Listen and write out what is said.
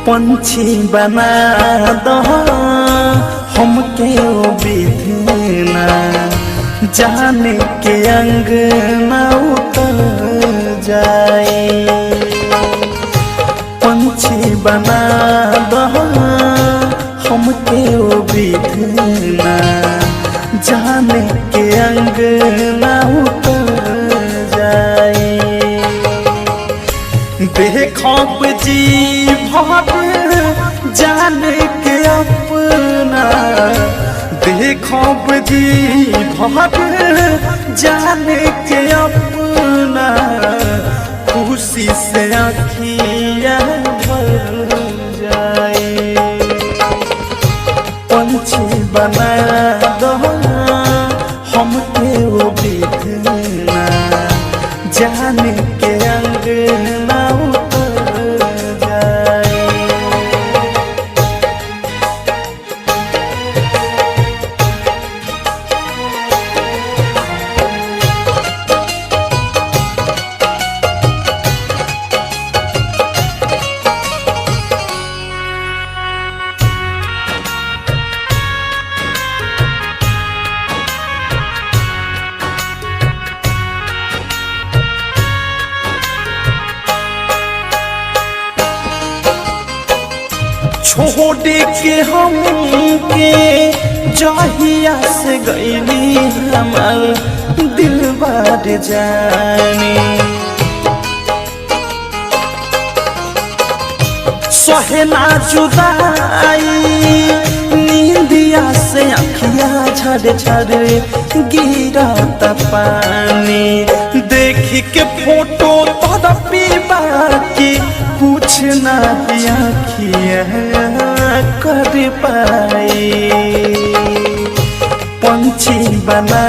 पंछी बना दो हमके ओ विधना जाने के अंग न उतर जाए। पंछी बना दो हमके ओ विधना जाने के अंग न उतर जाए। देखब जी भर जान के अपना, देखब जी भर जान के अपना, खुशी से आँखियाँ भर जाए। पंछी बना दो हमके वो विधना जाने के अंग न उतर जाए। छोड़ के हमके जहिया से गईली हमर दिल बार जाने। सोहना जुदाई नींदिया से अखिया झड़ झड़ गिरत पानी। देख के फोटो तड़पी बाकी कुछ ना आँखियाँ कर पाए। पंछी बना